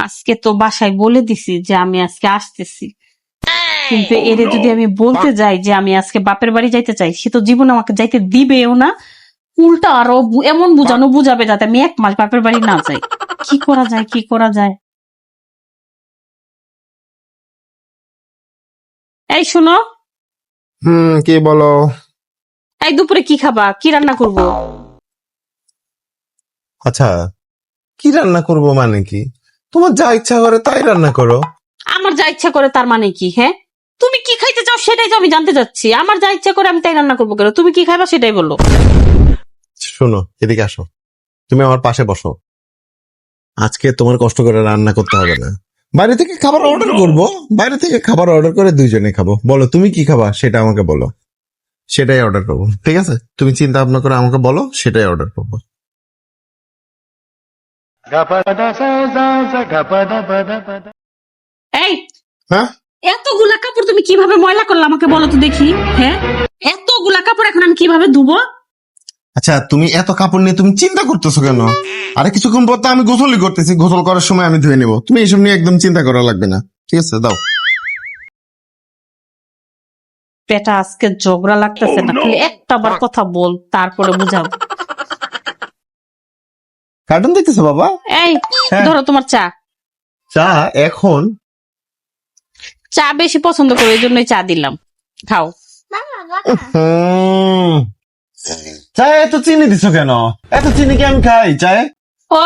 আজকে তো বাসায় বলে দিছি যে আমি আজকে আসতেছি, কিন্তু এরে যদি আমি বলতে যাই যে আমি আজকে বাপের বাড়ি যাইতে চাই, সে তো জীবন আমাকে যাইতে দিবেও না। উল্টা আরো এমন বুঝানো বুঝাবে যাতে আমি 1 মাস বাপের বাড়ি না যাই। কি করা যায়, কি করা যায়? এই শোনো, কি বলো? এই দুপুরে কি খাবা, কি রান্না করব? আচ্ছা, কি রান্না করব মানে কি? তোমার যা ইচ্ছা করে তাই রান্না করো। আমার যা ইচ্ছা করে তার মানে কি? হ্যাঁ, তুমি কি খাইতে চাও সেটাই তো আমি জানতে চাচ্ছি। আমার যা ইচ্ছা করে আমি তাই রান্না করবো কেন? তুমি কি খাইবা সেটাই বলো। শোনো, এদিকে আসো, তুমি আমার পাশে বসো। আজকে তোমার কষ্ট করে রান্না করতে হবে না, বাইরে থেকে খাবার অর্ডার করব। বাইরে থেকে খাবার অর্ডার করে দুইজনে খাবো। বলো তুমি কি খাবা, সেটা আমাকে বলো, সেটাই অর্ডার করবো। ঠিক আছে, তুমি চিন্তা ভাবনা করে আমাকে বলো, সেটাই অর্ডার করবো। এই, হ্যাঁ, এতগুলা কাপড় তুমি কিভাবে ময়লা করলে আমাকে বলো তো দেখি। হ্যাঁ, এতগুলা কাপড় এখন আমি কিভাবে ধুবো? আচ্ছা, তুমি এত কাপড় নিয়ে তুমি চিন্তা করতেছো কেন? আরে কিছুক্ষণ পর তো আমি গোসলই করতেছি, গোসল করার সময় আমি ধুয়ে নেবো। তুমি এইসব নিয়ে একদম চিন্তা করা লাগবে না। ঠিক আছে, দাও। পেটা আজকে ঝগড়া লাগতেছে না, খালি একটা বার কথা বল, তারপরে বুঝাবো। কার্টুন দেখতেছো বাবা? এই হ্যাঁ। ধরো তোমার চা। চা এখন? চা বেশি পছন্দ করো, এই জন্যই চা দিলাম, খাও। চায়ে এত চিনি দিছো কেন? এত চিনি কি আমি খাই চায়ে? ও,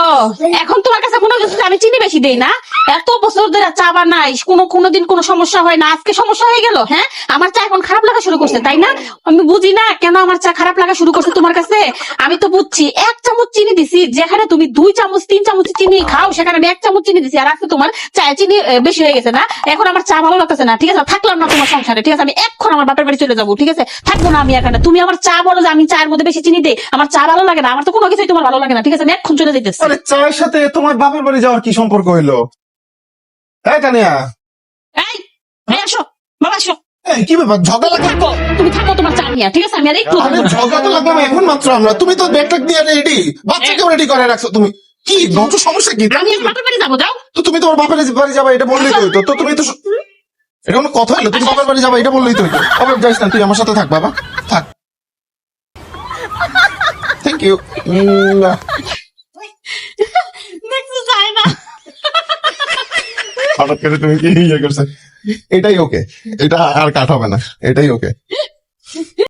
এখন তোমার কাছে মনে হচ্ছে যে আমি চিনি বেশি দেই না? এত বছর ধরে চা বানাই, কোনোদিন কোনো সমস্যা হয় না, আজকে সমস্যা হয়ে গেল। হ্যাঁ, আমার চা এখন খারাপ লাগা শুরু করছে, তাই না? আমি বুঝি না কেন আমার চা খারাপ লাগা শুরু করছে তোমার কাছে। আমি তো বুঝছি, 1 চামচ চিনি দিছি, যেখানে তুমি 2 চামচ 3 চামচ চিনি খাও, সেখানে আমি 1 চামচ চিনি দিছি, আর আজকে তোমার চায়ে চিনি বেশি হয়ে গেছে না? এখন আমার চা ভালো লাগতেছে না, ঠিক আছে? থাকলাম না তোমার সংসারে, ঠিক আছে? আমি এখন আমার বাপের বাড়ি চলে যাবো, ঠিক আছে? থাকবো না আমি এখানে। তুমি আমার চা বলো যে আমি চায়ের মধ্যে বেশি চিনি দেই, আমার চা ভালো লাগে না, আমার তো কোনো কিছুই তোমার ভালো লাগে না, ঠিক আছে? আমি এখন চলে যেতেছি। আরে চায়ের সাথে তোমার বাপের বাড়ি যাওয়ার কি সম্পর্ক হইলো? এই তানিয়া, এই, এই আসো বাবা, আসো। এই কি ব্যাপার, ঝগড়া লাগে? থাকো, তুমি থাকো তোমার চা নিয়ে, ঠিক আছে? আমি আর একটু আরে থাকবো না। ঝগড়া তো লাগবে না এখন মাত্র আমরা। তুমি তো ব্যাগ ট্যাগ দিয়ে রেডি, বাচ্চাকেও রেডি করে রাখছো। তুমি কি বলছো, সমস্যা কি? আমি এখন বাপের বাড়ি যাবো, যাও। তো তুমি তোমার বাপের বাড়ি যাবা এটা বললেই তো হইতো। তো তুমি তো এটা কোনো কথা হইলো? তুমি বাপের বাড়ি যাবা এটা বললেই তো হইতো। বাবা যাইস না, তুই আমার সাথে থাক বাবা, থাক। Thank you. দেখতে চাই না। হঠাৎ করে তুমি কি ইয়ে করছে? এটাই ওকে, এটা আর কাট হবে না, এটাই ওকে।